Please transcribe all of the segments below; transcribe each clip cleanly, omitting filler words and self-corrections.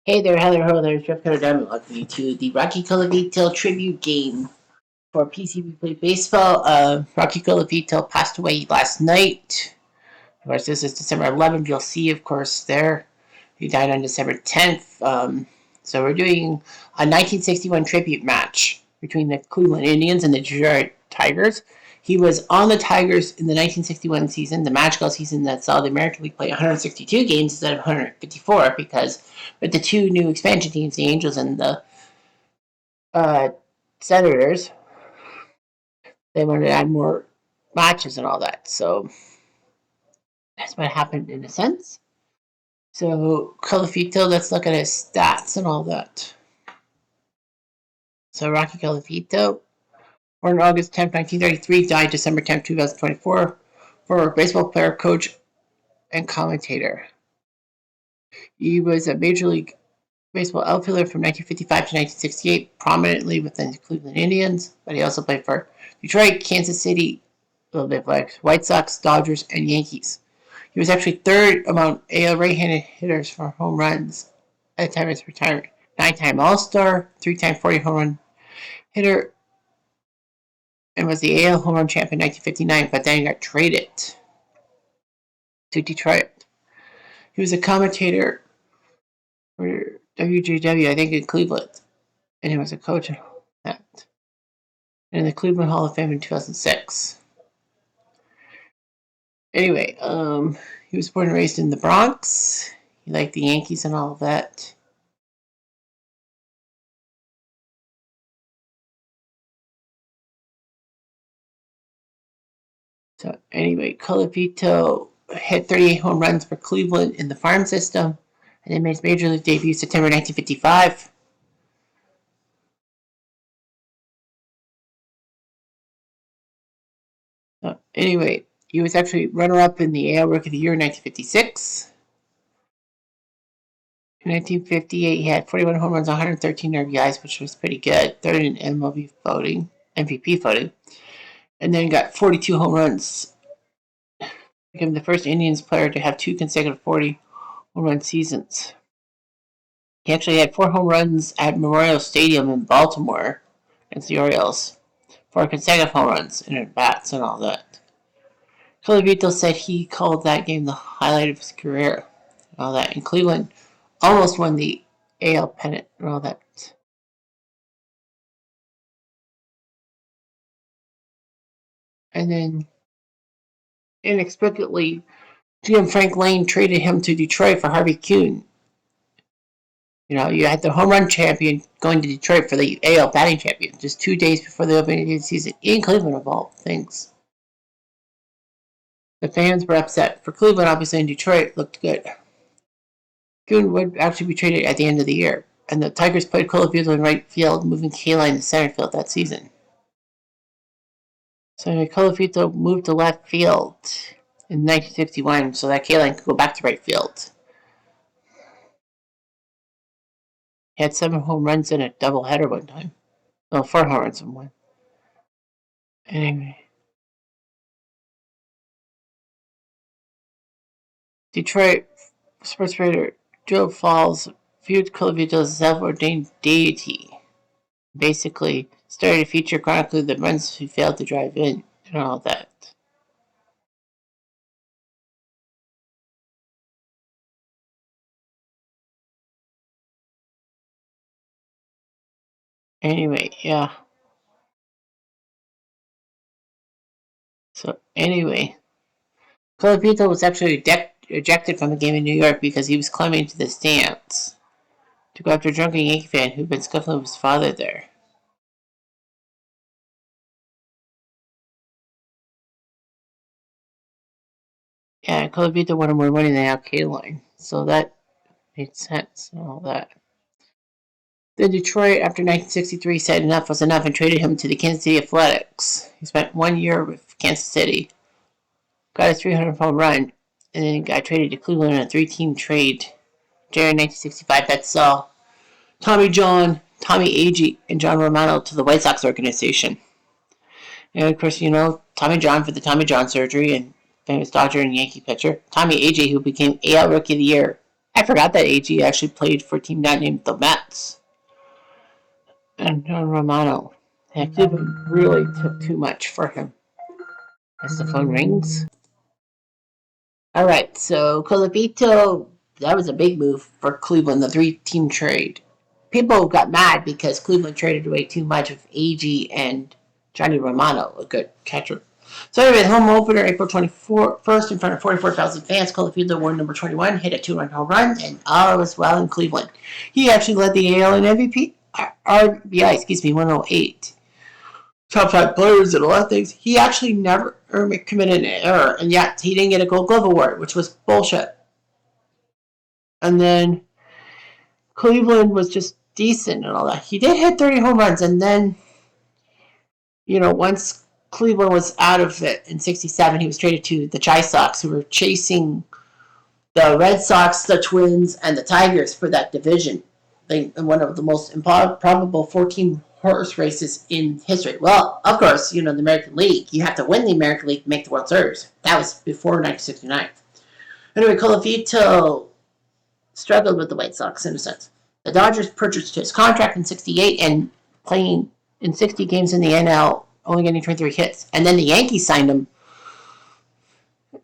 Hey there, hello there, Jeff Cutter Diamond. Welcome you to the Rocky Colavito tribute game for PC Replay Baseball. Rocky Colavito passed away last night. Of course, this is December 11th. You'll see, of course, there. He died on December 10th. So we're doing a 1961 tribute match between the Cleveland Indians and the Detroit Tigers. He was on the Tigers in the 1961 season, the magical season that saw the American League play 162 games instead of 154, because with the two new expansion teams, the Angels and the uh, Senators, they wanted to add more matches and all that. So that's what happened in a sense. So Colavito, let's look at his stats and all that. So Rocky Colavito, born August 10th, 1933, died December 10th, 2024, former baseball player, coach, and commentator. He was a Major League Baseball outfielder from 1955 to 1968, prominently within the Cleveland Indians, but he also played for Detroit, Kansas City, a little bit like White Sox, Dodgers, and Yankees. He was actually third among AL right-handed hitters for home runs at the time of his retirement. 9-time All-Star, 3-time 40 home run hitter, and was the AL home run champ in 1959, but then he got traded to Detroit. He was a commentator for WJW, I think, in Cleveland, and he was a coach at that. And in the Cleveland Hall of Fame in 2006. Anyway, he was born and raised in the Bronx. He liked the Yankees and all of that. So anyway, Colavito hit 38 home runs for Cleveland in the farm system, and then made his major league debut September 1955. So anyway, he was actually runner-up in the AL Rookie of the Year in 1956. In 1958, he had 41 home runs, 113 RBIs, which was pretty good. Third in MLB voting, MVP voting, and then got 42 home runs. Became the first Indians player to have two consecutive 40 home run seasons. He actually had 4 home runs at Memorial Stadium in Baltimore against the Orioles. 4 consecutive home runs in at bats and all that. Colavito said he called that game the highlight of his career and all that. And Cleveland almost won the AL pennant and all that. And then inexplicably, GM Frank Lane traded him to Detroit for Harvey Kuhn. You know, you had the home run champion going to Detroit for the AL batting champion just 2 days before the opening of the season in Cleveland, of all things. The fans were upset. For Cleveland, obviously, in Detroit, looked good. Kuhn would actually be traded at the end of the year, and the Tigers played Colavito in right field, moving Kaline to center field that season. So Colavito moved to left field in 1961, so that Kaline could go back to right field. He had 7 home runs in a doubleheader one time. No, 4 home runs in one. Anyway. Detroit sports writer Joe Falls viewed Colavito as a self-ordained deity. Basically, started a feature chronicling the runs he failed to drive in and all that. Anyway, yeah. So, anyway, Colavito was actually ejected from the game in New York because he was climbing into the stands to go after a drunken Yankee fan who'd been scuffling with his father there. Yeah, Colavito wanted more money than Al Kaline, so that made sense and all that. Then Detroit, after 1963, said enough was enough and traded him to the Kansas City Athletics. He spent 1 year with Kansas City, got a 300 home run, and then got traded to Cleveland in a 3-team trade. January 1965, that saw Tommy John, Tommy Agee, and John Romano to the White Sox organization. And of course, you know, Tommy John for the Tommy John surgery and famous Dodger and Yankee pitcher. Tommy Agee, who became AL Rookie of the Year I forgot that AG actually played for a team not named the Mets. And Romano. Yeah, Cleveland really took too much for him. As the phone rings. All right, so Colavito, that was a big move for Cleveland, the three-team trade. People got mad because Cleveland traded away too much of AG and Johnny Romano, a good catcher. So anyway, the home opener, April 21st, in front of 44,000 fans, Colavito wore number 21, hit a 2-run home run, and all was well in Cleveland. He actually led the AL in RBI, 108. Top 5 players and a lot of things. He actually never committed an error, and yet he didn't get a Gold Glove award, which was bullshit. And then Cleveland was just decent and all that. He did hit 30 home runs, and then, once Cleveland was out of it in 67, he was traded to the Chi Sox, who were chasing the Red Sox, the Twins, and the Tigers for that division. One of the most improbable 14 horse races in history. Well, of course, the American League. You have to win the American League to make the World Series. That was before 1969. Anyway, Colavito struggled with the White Sox in a sense. The Dodgers purchased his contract in 68 and playing in 60 games in the NL, only getting 23 hits. And then the Yankees signed him.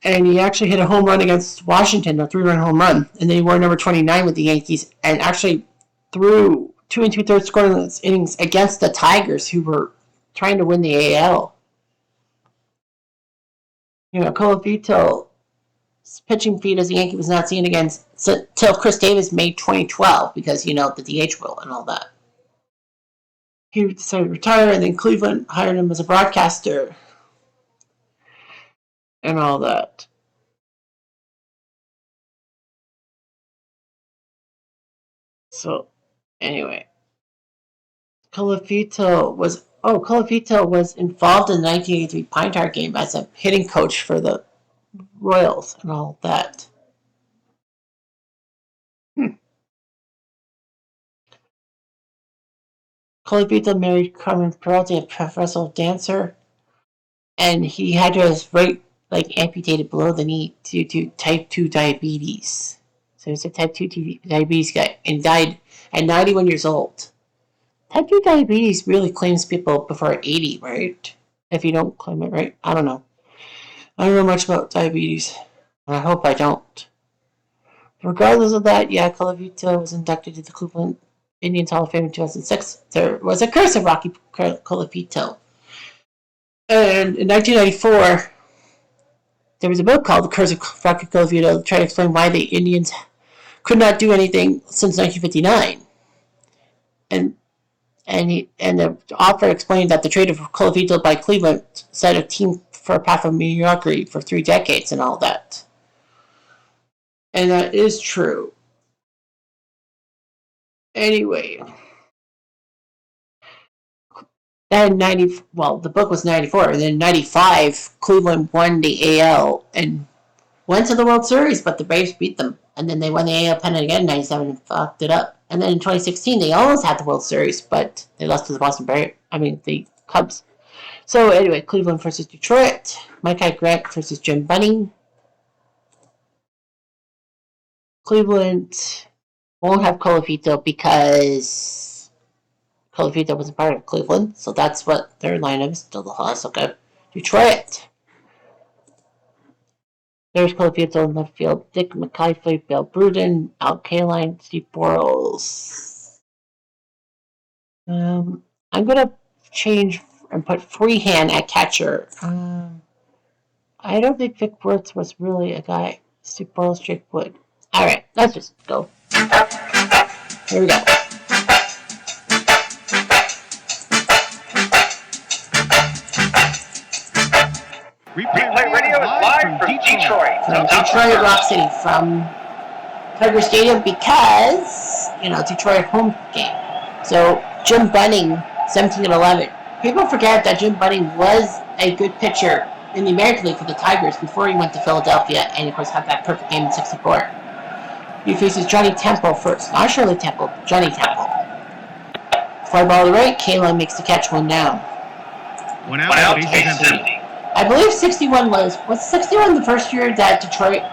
And he actually hit a home run against Washington, a 3-run home run. And then he wore number 29 with the Yankees and actually threw 2 2/3 scoreless innings against the Tigers, who were trying to win the AL. Colavito's pitching feat as a Yankee was not seen again until Chris Davis made 2012 because, the DH rule and all that. He decided to retire, and then Cleveland hired him as a broadcaster and all that. So, anyway. Colavito was involved in the 1983 Pine Tar game as a hitting coach for the Royals and all that. Colavito married Carmen Peralta, a professional dancer, and he had to have his right leg amputated below the knee due to type 2 diabetes. So he's a type 2 diabetes guy and died at 91 years old. Type 2 diabetes really claims people before 80, right? If you don't claim it, right? I don't know. I don't know much about diabetes. I hope I don't. Regardless of that, Colavito was inducted to the Cleveland Indians Hall of Fame in 2006. There was a curse of Rocky Colavito. And in 1994, there was a book called The Curse of Rocky Colavito to try to explain why the Indians could not do anything since 1959. And the author explained that the trade of Colavito by Cleveland set a team for a path of mediocrity for 3 decades and all that. And that is true. Anyway. Then the book was 94, and then 95, Cleveland won the AL and went to the World Series, but the Braves beat them. And then they won the AL pennant again in 97 and fucked it up. And then in 2016, they almost had the World Series, but they lost to the Cubs. So anyway, Cleveland versus Detroit. Micah Grant versus Jim Bunning. Cleveland won't have Colavito because Colavito wasn't part of Cleveland, so that's what their lineup is. Still the loss. Okay, Detroit. There's Colavito in left field. Dick McKeithley, Bill Bruden, Al Kaline, Steve Borles. I'm gonna change and put Freehand at catcher. I don't think Vic Wertz was really a guy. Steve Borles, Jake Wood. All right, let's just go. Here we go. Replay Radio is live from Detroit. Detroit Rock City, from Tiger Stadium because, Detroit home game. So, Jim Bunning, 17-11. People forget that Jim Bunning was a good pitcher in the American League for the Tigers before he went to Philadelphia and, of course, had that perfect game in 64. He faces Johnny Temple first. Not Shirley Temple, Johnny Temple. Fly ball to the right, Kaline makes the catch, 1 down. 1 out, bases empty. I believe 61 was 61 the first year that Detroit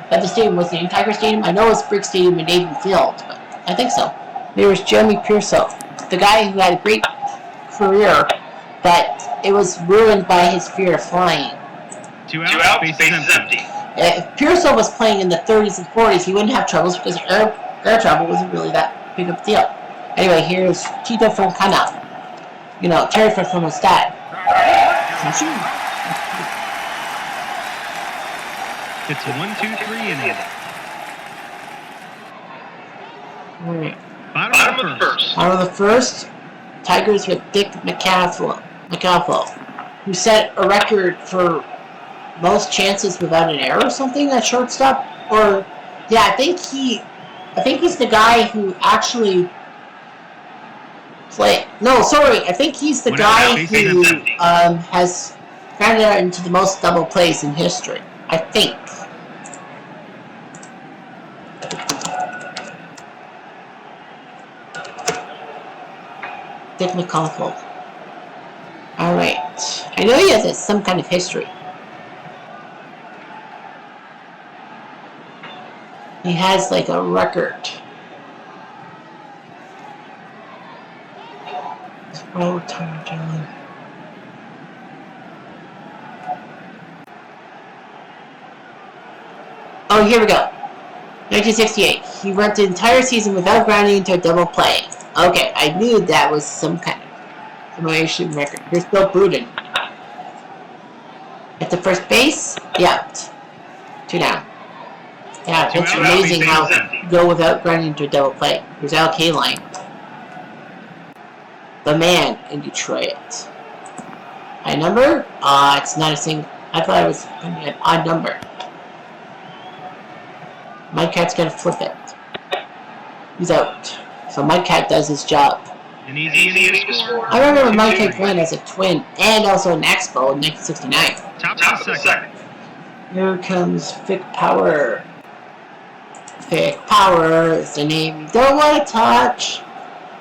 But the stadium was named Tiger Stadium. I know it's Brick Stadium and Navy Field, but I think so. There was Jeremy Pearsall, the guy who had a great career, but it was ruined by his fear of flying. 2 out, base is empty. If Pearsall was playing in the 30s and 40s, he wouldn't have troubles because air travel wasn't really that big of a deal. Anyway, here's Tito Francana. You know, Terry from Thermostat. It's 1, 2, 3 inning. Alright. Bottom of the first. Bottom of the first, Tigers with Dick McCaffrey, who set a record for most chances without an error or something at shortstop. Or yeah, I think he's the guy who actually played. No, sorry, I think he's the guy who has grounded out into the most double plays in history. I think. Dick McCaffrey. Alright. I know he has some kind of history. He has like a record. Oh, John. Oh, here we go. 1968. He went the entire season without grounding into a double play. Okay, I knew that was some kind of simulation record. Here's Bill Bruden. At the first base, yeah. 2 down. Yeah, it's amazing how you go without grounding into a double play. Here's Al Kaline. The man in Detroit. High number? It's not a single. I thought it was going to be an odd number. Mike Cat's going to flip it. He's out. So Mike Cat does his job. An easy inning to score. I remember Mike Cat went as a twin and also an Expo in 1969. Top of the second. Here comes Vic Power. Vic Power is the name you don't want to touch.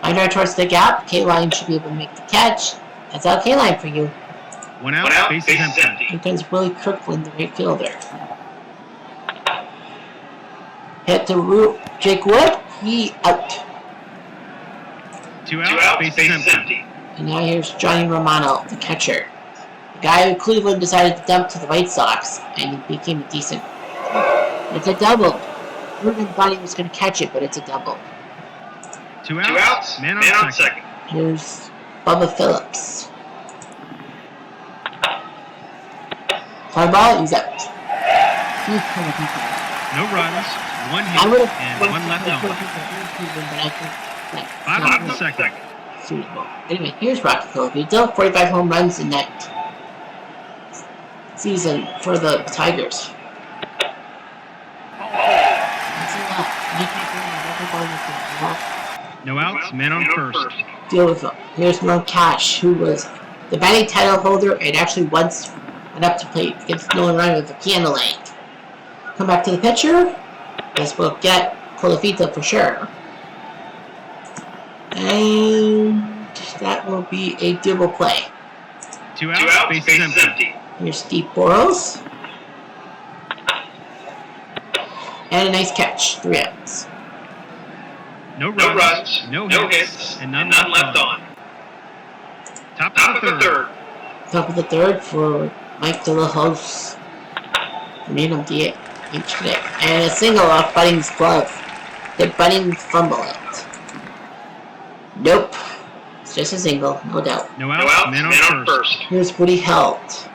Line towards the gap. K-Line should be able to make the catch. That's Al K-Line for you. 1 out, base is empty. Here comes Willie Kirkland, the right fielder. Hit to Jake Wood. He out. 2 out, base is empty. And now here's Johnny Romano, the catcher. The guy who Cleveland decided to dump to the White Sox, and he became a decent. It's a double. Ruben thought he was going to catch it, but it's a double. 2 outs, man on second. Here's Bubba Phillips. Fly ball, he's out. No runs, 1 hit, and 1 left on. Bottom of the second. Suitable. Anyway, here's Rocky Colavito. 45 home runs in that season for the Tigers. No outs, man on first. Deal with him. Here's Merle Cash, who was the batting title holder and actually once went up to play against Nolan Ryan with the piano leg. Come back to the pitcher. Guess we'll get Colavito for sure. And that will be a double play. 2 outs, base is empty. Here's Steve Boros. And a nice catch. 3 outs. No runs, no hits, and none left on. Top of the third. Top of the third for Mike De La Hoz. Made him DH today. And a single off Budding's glove. Did Budding fumble it? Nope. It's just a single, no doubt. No outs, man on first. Here's Woody Helt.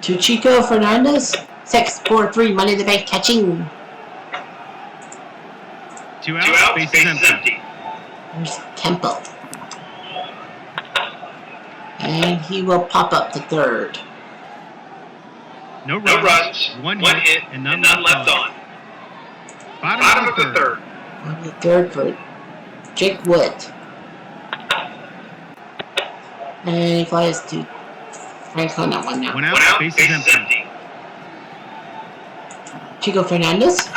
To Chico Fernandez. 6-4-3, Money in the Bank catching. 2 outs, base is empty. Here's Temple. And he will pop up to third. No runs, 1 hit, and none left on. Bottom of the third. On the third for Jake Wood. And he flies to Frank on that one now. 1 out, base is empty. Chico Fernandez.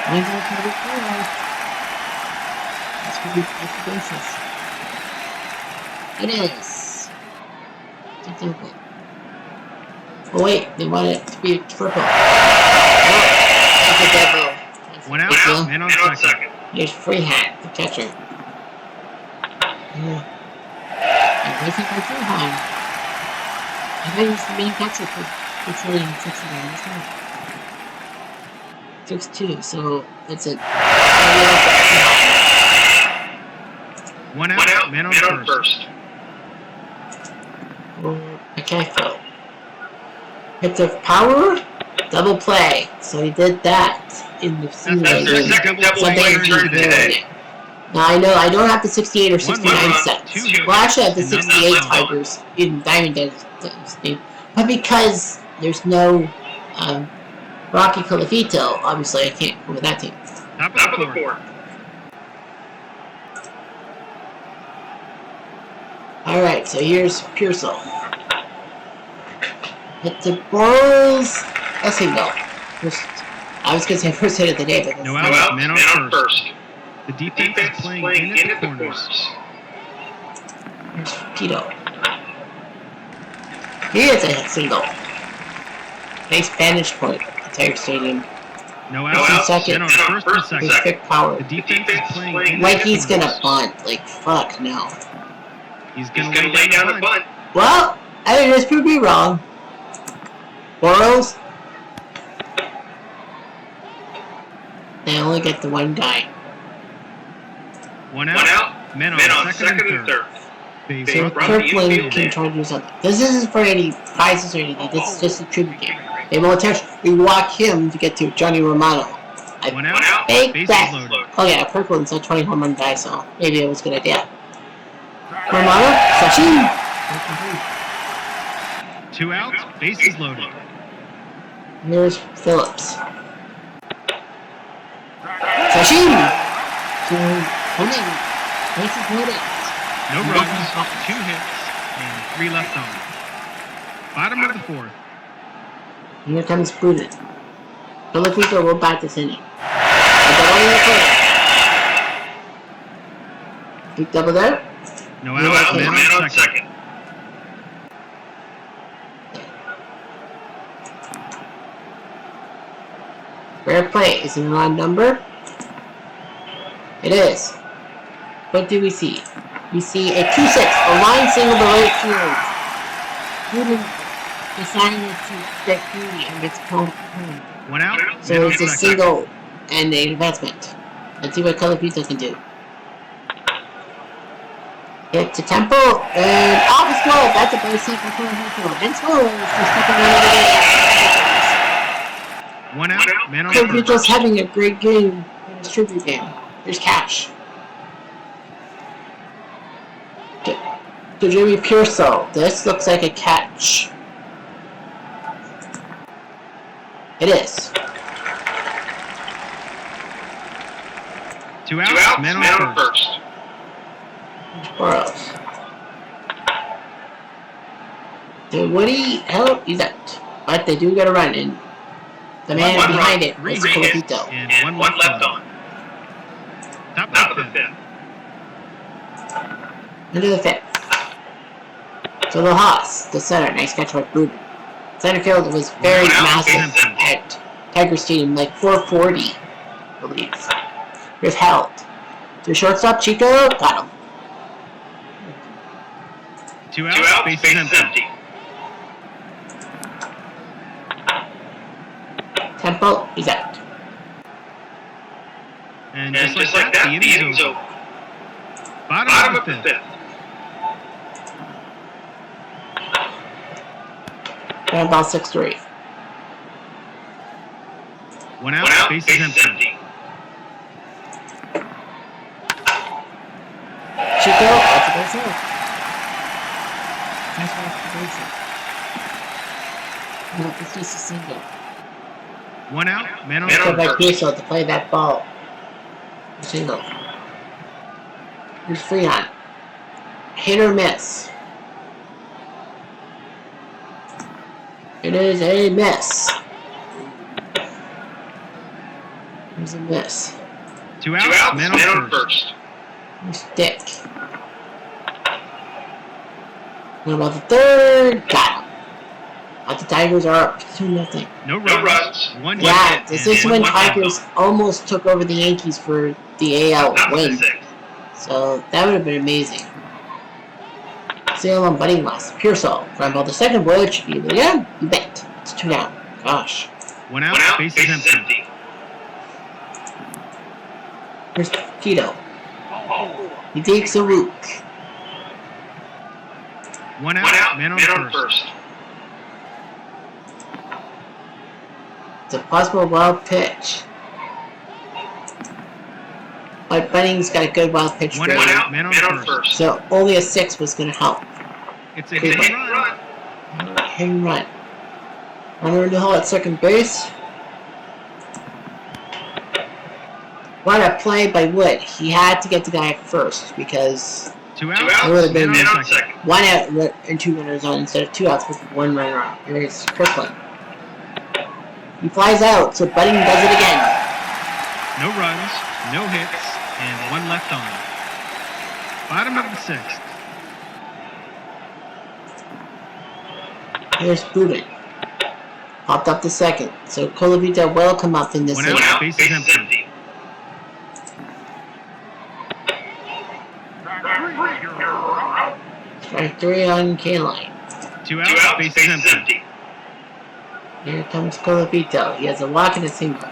That's going to be extra bases. It is. Oh wait, they want it to be a triple. Oh, that's a double. One out, man on second. Here's Freehand, the catcher. Yeah. And waiting for Freehand. I thought he was the main catcher for hitting 69. 6-2, so that's it. One out, man on first. Okay, so hits of power, double play. So he did that in the season. That's the second double play today. Now I know I don't have the 68 or 69 sets. Well, actually, I have the 68 Tigers in Diamond Dynasty, but because there's no Rocky Colavito, obviously I can't go with that team. Top of the board. All right, so here's Pearsall. Hit the balls. A single. I was gonna say first hit of the day, but no out, man on first. The defense is playing in at the corners. Here's Pito. He is a single. Nice vantage point at Tiger Stadium. No out, second. Man on first and second. His quick power. The defense is playing like he's gonna bunt. Like fuck no. He's gonna lay down a bunt. Well, I think this could be wrong. Boros. They only get the one guy. One out, man on second and third. So Kirkland can try to do something. This isn't for any prizes or anything. This is just a tribute game. They won't touch. We walk him to get to Johnny Romano. One out, base that. Oh yeah, Kirkland's a 20 home run guy, so maybe it was a good idea. Romano, Sachin. 2 outs, bases loaded. Here's Phillips. Sachin. Bases loaded. No runs, 2 hits, and 3 left on. Bottom of the fourth. Here comes Prudent. Colavito will bat this inning. Big double there. No out, man on second. Rare play. Is it an odd number? It is. What do we see? We see a 2-6, a line single to right field. Prudent decided to get greedy and gets home. One out. So it's a single and an advancement. Let's see what Colavito can do. Hit to Temple and off his glove. That's a base hit for Colavito. And scores for second run of the game. 1 out. Man on Colavito's having a great game in his tribute game. Here's Cash. To Jimmy Pearsall. This looks like a catch. It is. 2 outs, man on first. Boros. To Woody, help, he's out. But they do get a run in. The man behind it is Colavito. And one left on. Top of the fifth. Into the fifth. So the Haas, the center, nice catch by Prudent. Center field was very massive at Tiger Stadium, like 440, I believe. Here's held. To shortstop, Chico, got him. 2 outs, bases empty. Tempo, he's out. And just like that, the inning's over. Bottom of the fifth. And about 6-3. 1 out, bases empty. Chico, that's a base hit. That's a base hit. No, it's just a single. 1 out, man on first. first. By Pearsall to play that ball. Single. Here's Freon. Hit or miss. It is a miss. Here's a miss. 2 outs, man on first. Here's Dick. What about the third? Got him. The Tigers are up 2-0. No runs. One yeah, hit. this is when Tigers almost took over the Yankees for the AL win. So that would have been amazing. Sale on Budding West. Pearsall. Ground ball to second. Boyle should be able to get him. You bet. It's 2 down. Gosh. One out. Base is empty. Here's Tito. He takes a look. One out. Man on first. It's a possible wild pitch. But Budding's got a good wild pitch. One out. Man on first. So only a 6 was going to help. It's a hit and run. Hit and run. Runner in the hole at second base. What a play by Wood. He had to get the guy at first because 2 outs. It would have been Man on second. 1 out and 2 runners on instead of 2 outs with 1 runner on. Here's Kirkland. He flies out, so Budding does it again. No runs, no hits, and 1 left on. Bottom of the 6th. Here's Boudin. Popped up to second, so Colavito will come up in this inning. 1 out, base is empty. Strike 3 on K-line. 2 outs, base is empty. Here comes Colavito. He has a walk and a single.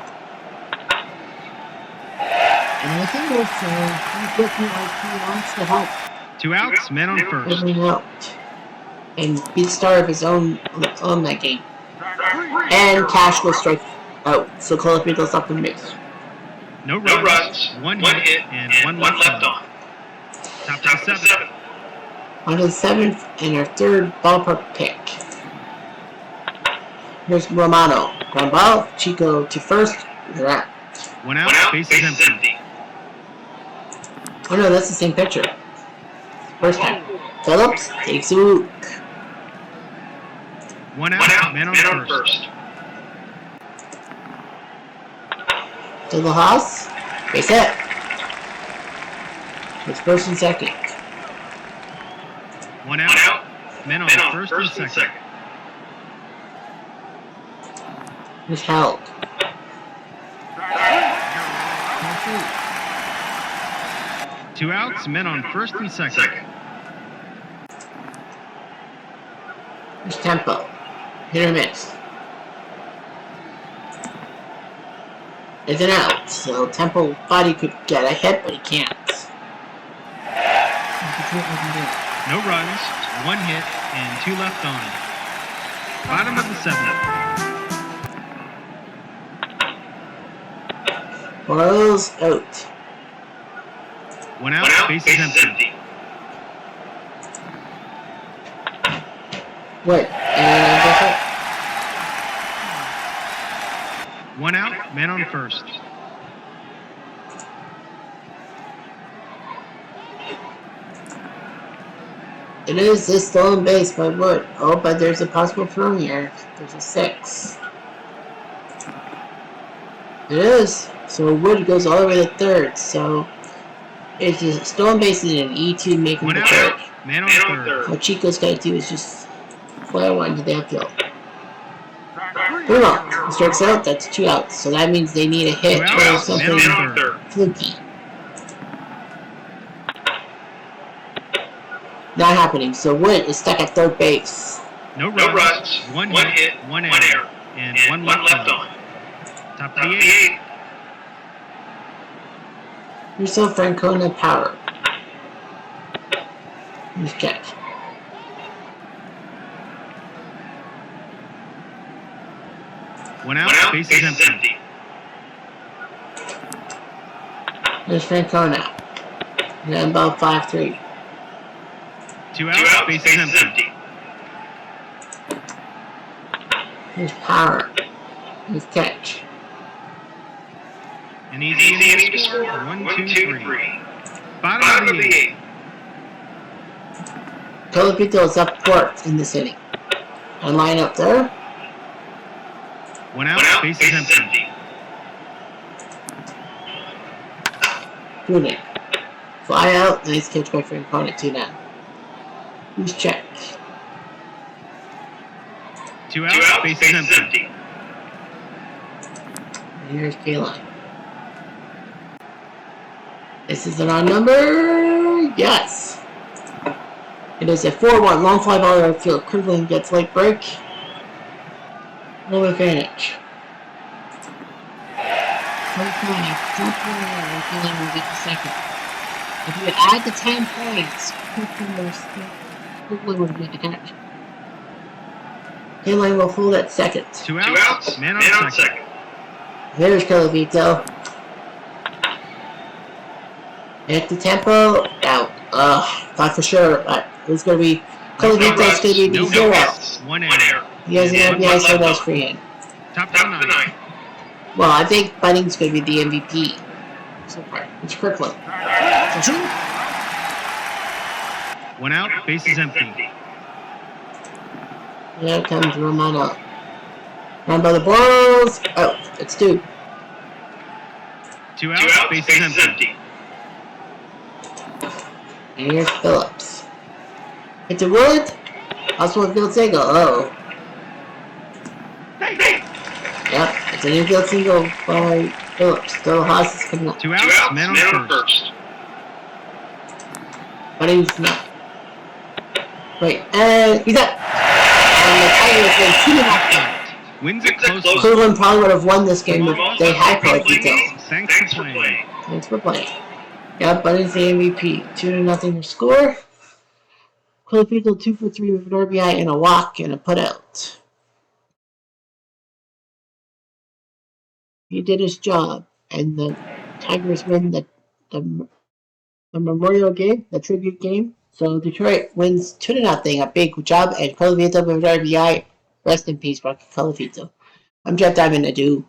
And I think he's looking like he wants to help. 2 outs, man on first. Everything out. And be the star of his own that game. And Cash will strike out, so Colavito's up in base. No runs, 1 hit, and 1 left on. Top of the 7th. On to the 7th and our 3rd ballpark pick. Here's Romano. Ground ball. Chico to first. They're out. 1 out, base is empty. Oh no, that's the same pitcher. First time. Phillips takes a look. 1 out, man on first. To the house. Base hit. It's first and second. 1 out, men on first and second. Here's held. 2 outs, men on first and second. Here's Tempo. Hit or miss. It's an out, so Tempo thought he could get a hit, but he can't. No runs, 1 hit, and 2 left on. Bottom of the 7th. Boyle's out. 1 out, base is empty. What? 1 out, man on first. It is this stolen base by Wood. Oh, but there's a possible throw here. There's a 6. It is. So Wood goes all the way to 3rd. So it's a stolen base and an E2 making the 3rd. Man on third. What Chico's got to do is just fly one to the outfield. 3 out. He strikes out. That's 2 outs. So that means they need a hit or something fluky. Not happening. So Wood is stuck at 3rd base. No runs, 1 hit, 1 error, and 1 left on. Top of the 8th. Here's still Francona power. Here's check. One out, base is empty. There's Francona. And about 5-3. 2 outs, base is empty. Here's power. Here's catch. An easy inning to score. 1, 2, 3. Bottom of the 8th. Colavito is up 4th in this inning. And line up there. 1 out, base is empty. Boudin. Fly out. Nice catch by Francona. 2 down. Who's checked? 2 outs, bases empty. And here's K-Line. This is an odd number. Yes. It is a 4-1 long fly ball right field. Couldve gets late break. No advantage. K-Line will get the second. If you add the 10 points, Couldve would get the catch. K-Line will hold at second. 2 outs, man on second. Here's Colavito. Hit the tempo. Out. Thought for sure that it was going to be Colavito's going to be the 0 outs. 1 error. He has an RBI, so does free hand. Top of the 9. Well, I think Bunning's going to be the MVP so far. It's Kirkland. 1 out, bases empty. Here comes Romano. Run by the balls. Oh, it's 2. 2 outs, bases empty. And here's Phillips. Hit the wood. Also a field single. Oh. Yep, it's an infield single by Phillips. Still Haas is coming up. 2 outs, man on first. But he's not. Wait, and he's up. And the Tigers win 2-0. Wins it close. Cleveland probably would have won this game if they had Colavito. Thanks for playing. Thanks for playing. Yeah, Bunning's the MVP. 2-0 to score. Colavito 2 for 3 with an RBI and a walk and a putout. He did his job, and the Tigers win the Memorial game, the tribute game. So Detroit wins 2-0. A big job, and Colavito with an RBI. Rest in peace, Rocky Colavito. I'm Jeff Diamond. Adieu.